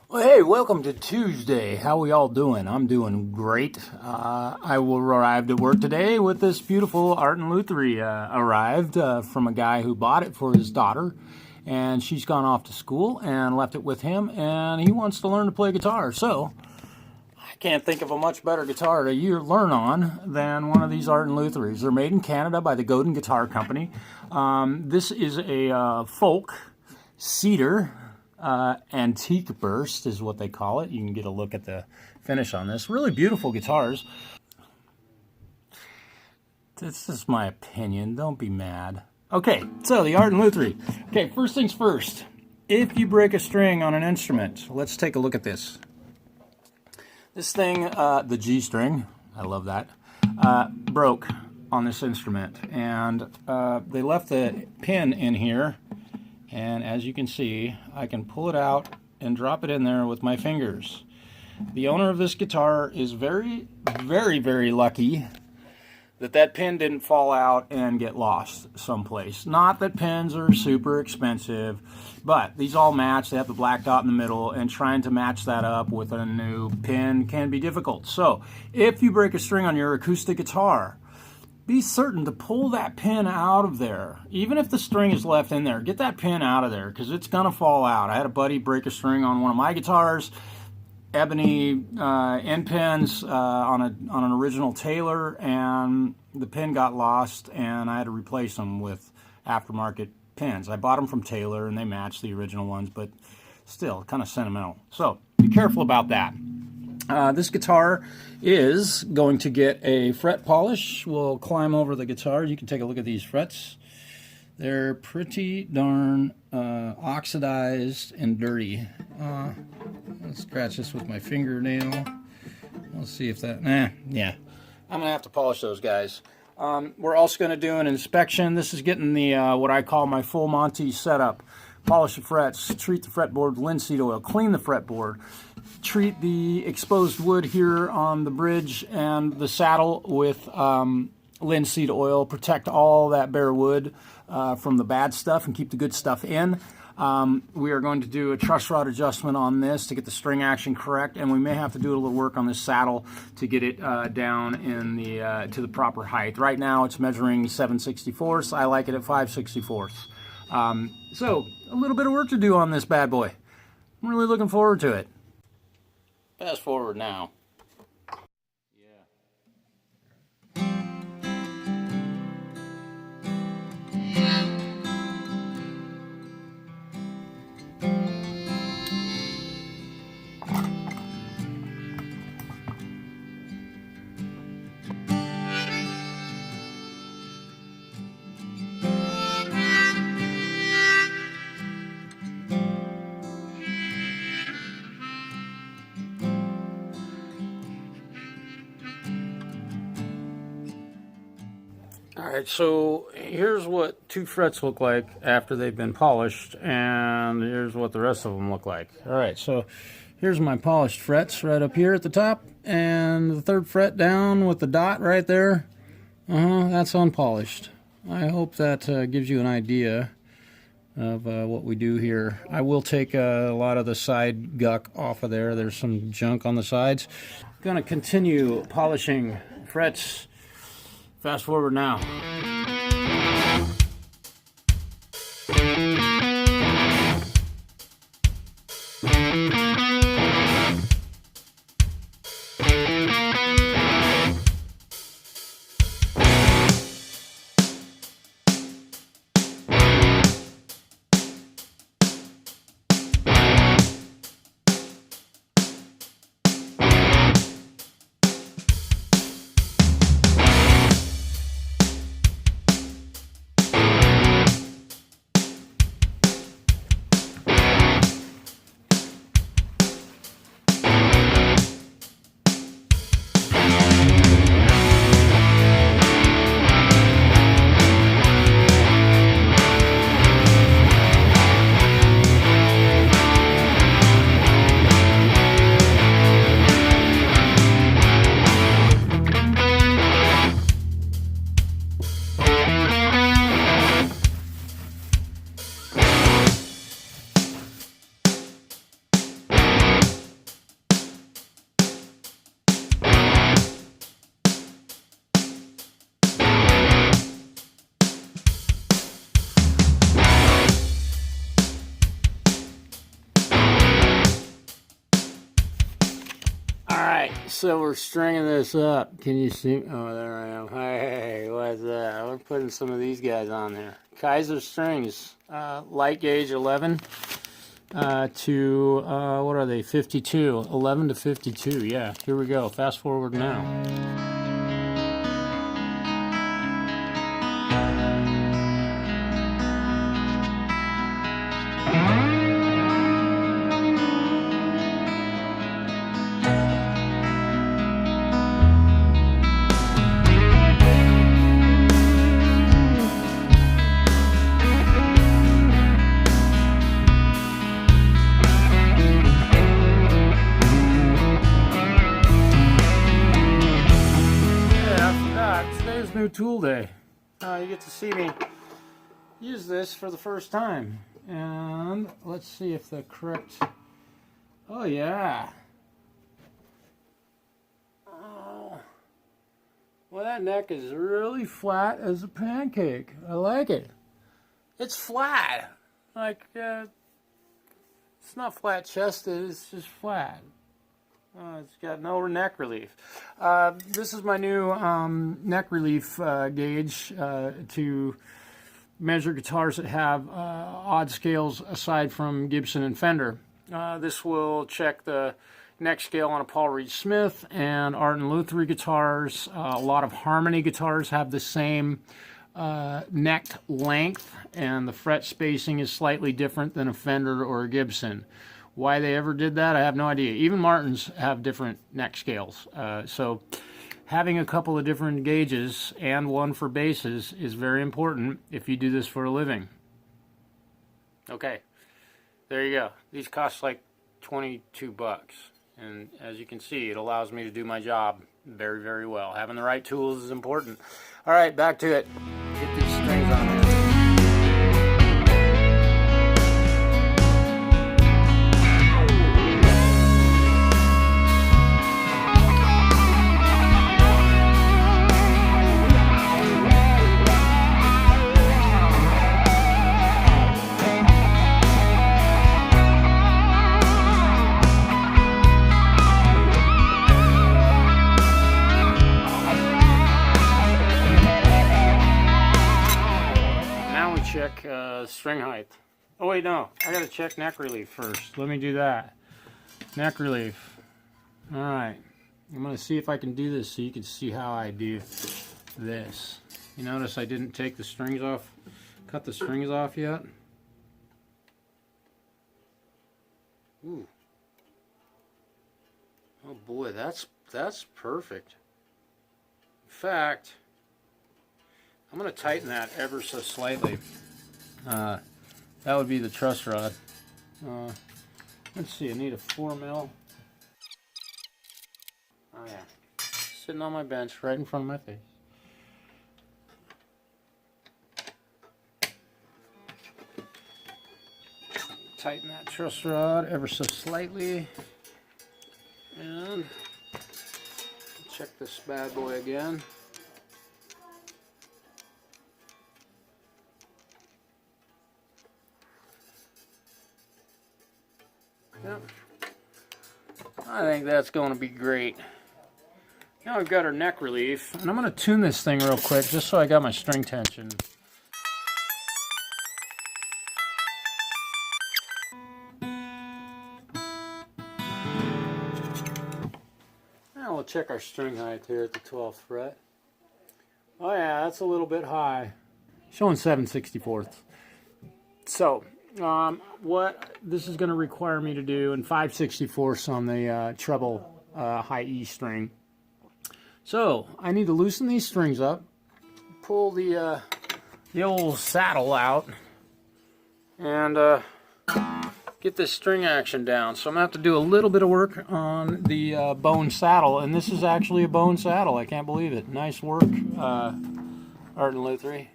Well, hey, welcome to Tuesday. How we all doing? I'm doing great. I arrived at work today with this beautiful Art and Luthrie arrived from a guy who bought it for his daughter, and she's gone off to school and left it with him, and he wants to learn to play guitar. So I can't think of a much better guitar to learn on than one of these Art and Luthries. They're made in Canada by the Godin Guitar Company. This is a folk cedar. Antique burst is what they call it. You can get a look at the finish on this. Really beautiful guitars. This is my opinion. Don't be mad. Okay, so the Art and Luthrie. Okay, first things first. If you break a string on an instrument, let's take a look at this. This thing, the G string, I love that, broke on this instrument. And they left the pin in here. And as you can see, I can pull it out and drop it in there with my fingers. The owner of this guitar is very, very, very lucky that that pin didn't fall out and get lost someplace. Not that pins are super expensive, but these all match. They have the black dot in the middle, and trying to match that up with a new pin can be difficult. So if you break a string on your acoustic guitar, be certain to pull that pin out of there. Even if the string is left in there, get that pin out of there because it's going to fall out. I had a buddy break a string on one of my guitars, ebony end pins on an original Taylor, and the pin got lost, and I had to replace them with aftermarket pins. I bought them from Taylor, and they match the original ones, but still kind of sentimental. So be careful about that. This guitar is going to get a fret polish. We'll climb over the guitar. You can take a look at these frets. They're pretty darn oxidized and dirty. Let's scratch this with my fingernail. Let's see if that... yeah. I'm going to have to polish those guys. We're also going to do an inspection. This is getting the what I call my full Monty setup. Polish the frets, treat the fretboard with linseed oil, clean the fretboard, treat the exposed wood here on the bridge and the saddle with linseed oil, protect all that bare wood from the bad stuff and keep the good stuff in. We are going to do a truss rod adjustment on this to get the string action correct, and we may have to do a little work on this saddle to get it down in the to the proper height. Right now it's measuring 7/64. I like it at 5/64. So a little bit of work to do on this bad boy. I'm really looking forward to it. Fast forward now. Alright, so here's what two frets look like after they've been polished, and here's what the rest of them look like. Alright, so here's my polished frets right up here at the top, and the third fret down with the dot right there, that's unpolished. I hope that gives you an idea of what we do here. I will take a lot of the side guck off of there. There's some junk on the sides. Going to continue polishing frets. Fast forward now. Alright, so we're stringing this up. Can you see? Oh, there I am. Hey, what's that? We're putting some of these guys on there. Kaiser strings, light gauge 11 to, what are they, 52. 11 to 52, yeah. Here we go. Fast forward now. New tool day. You get to see me use this for the first time, and let's see if the correct. Oh yeah. Oh, well, that neck is really flat as a pancake. I like it. It's flat, like it's not flat chested. It's just flat. It's got no neck relief. This is my new neck relief gauge to measure guitars that have odd scales aside from Gibson and Fender. This will check the neck scale on a Paul Reed Smith and Art and Luthrie guitars. A lot of Harmony guitars have the same neck length, and the fret spacing is slightly different than a Fender or a Gibson. Why they ever did that, I have no idea. Even Martins have different neck scales. So having a couple of different gauges and one for basses is very important if you do this for a living. Okay, there you go. These cost like 22 bucks. And as you can see, it allows me to do my job very, very well. Having the right tools is important. All right, back to it. Get these strings on here. Check string height. Oh wait, no, I gotta check neck relief first. Let me do that. Neck relief. Alright, I'm gonna see if I can do this so you can see how I do this. You notice I didn't take the strings off, cut the strings off yet. Ooh. Oh boy, that's perfect. In fact, I'm going to tighten that ever so slightly. That would be the truss rod. Let's see, I need a 4 mil. Oh yeah, sitting on my bench right in front of my face. Tighten that truss rod ever so slightly. And check this bad boy again. Yep. I think that's going to be great. Now we've got our neck relief, and I'm going to tune this thing real quick just so I got my string tension. Now we'll check our string height here at the 12th fret. Oh yeah, that's a little bit high. Showing 7/64. So, what this is going to require me to do, and 5/64 on the treble high E string. So I need to loosen these strings up, pull the old saddle out, and get this string action down. So I'm going to have to do a little bit of work on the bone saddle, and this is actually a bone saddle. I can't believe it. Nice work, Art and Luthrie.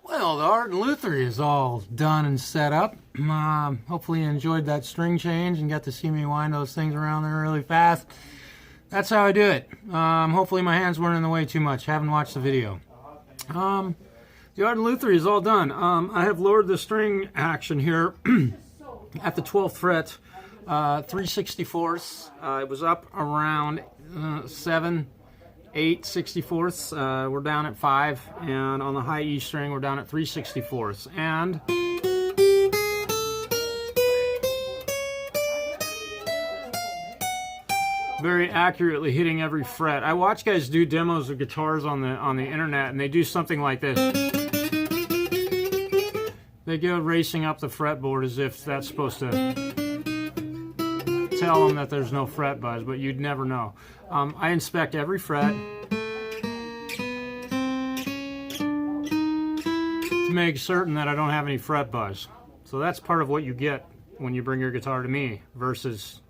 Well, the Art and Luthrie is all done and set up. Hopefully you enjoyed that string change and got to see me wind those things around there really fast. That's how I do it. Hopefully my hands weren't in the way too much. Haven't watched the video. The Art and Luthrie is all done. I have lowered the string action here at the 12th fret 3/64. It was up around 7, 8 64ths. We're down at 5, and on the high E string we're down at 3/64. And very accurately hitting every fret. I watch guys do demos of guitars on the internet, and they do something like this. They go racing up the fretboard as if that's supposed to tell them that there's no fret buzz, but you'd never know. I inspect every fret to make certain that I don't have any fret buzz. So that's part of what you get when you bring your guitar to me versus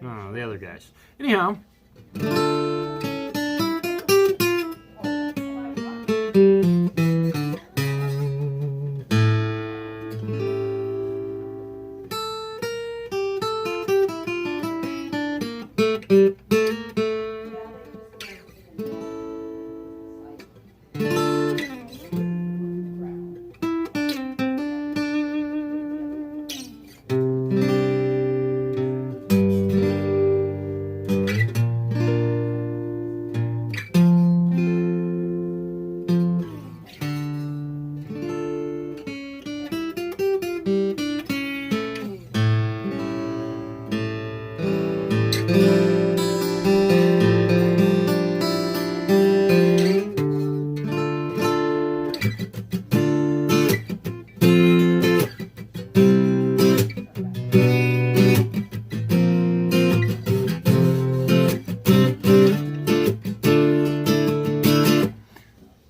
the other guys. Anyhow.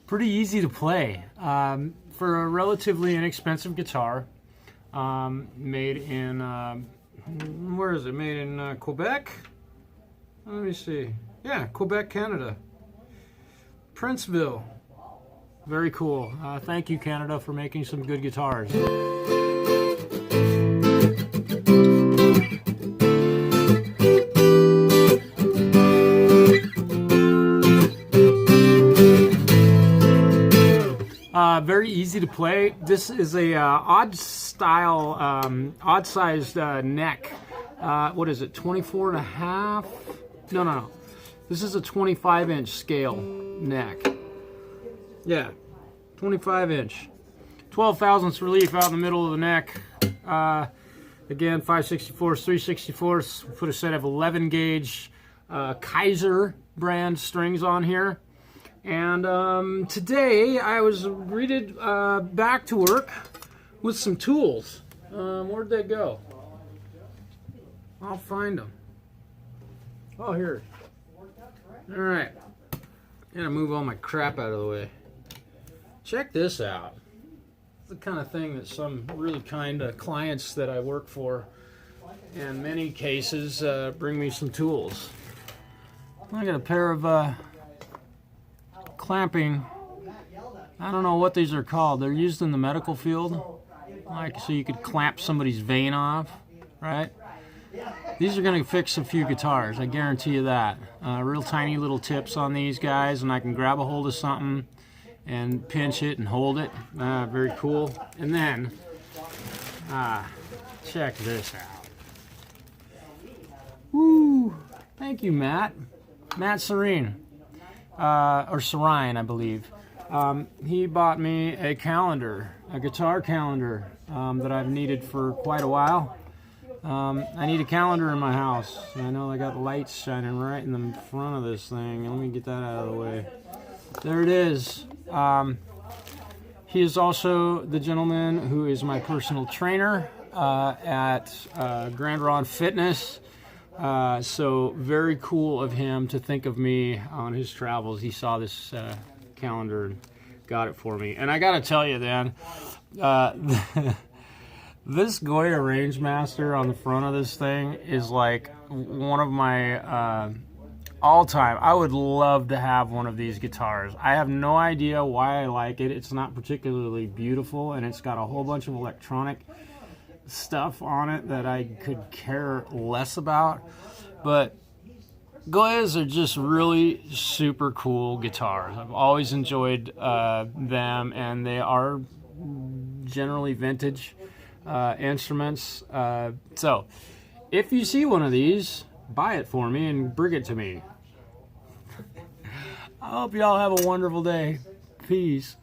Pretty easy to play for a relatively inexpensive guitar, made in where is it? Made in Quebec. Let me see. Yeah, Quebec, Canada. Princeville. Very cool. Thank you, Canada, for making some good guitars. Very easy to play. This is a odd sized neck. What is it? 24 and a half? No. This is a 25-inch scale neck. Yeah, 25-inch. 12 thousandths relief out in the middle of the neck. Again, 5/64, 3/64. We'll put a set of 11 gauge Kaiser brand strings on here. And today I was greeted back to work with some tools. Where'd they go? I'll find them. Oh, here. All right. Gotta move all my crap out of the way. Check this out. It's the kind of thing that some really kind clients that I work for, in many cases, bring me some tools. I got a pair of clamping, I don't know what these are called. They're used in the medical field, like so you could clamp somebody's vein off, right? These are going to fix a few guitars, I guarantee you that. Real tiny little tips on these guys, and I can grab a hold of something and pinch it and hold it. Very cool. And then, check this out. Woo! Thank you, Matt. Matt Serene. Or Serine, I believe. He bought me a calendar, a guitar calendar that I've needed for quite a while. I need a calendar in my house. I know I got lights shining right in the front of this thing. Let me get that out of the way. There it is. He is also the gentleman who is my personal trainer at Grand Rod Fitness. So very cool of him to think of me on his travels. He saw this calendar and got it for me. And I gotta tell you then, this Goya Rangemaster on the front of this thing is like one of my all-time. I would love to have one of these guitars. I have no idea why I like it. It's not particularly beautiful, and it's got a whole bunch of electronic stuff on it that I could care less about, but Goyas are just really super cool guitars. I've always enjoyed them, and they are generally vintage instruments. So if you see one of these, buy it for me and bring it to me. I hope y'all have a wonderful day. Peace.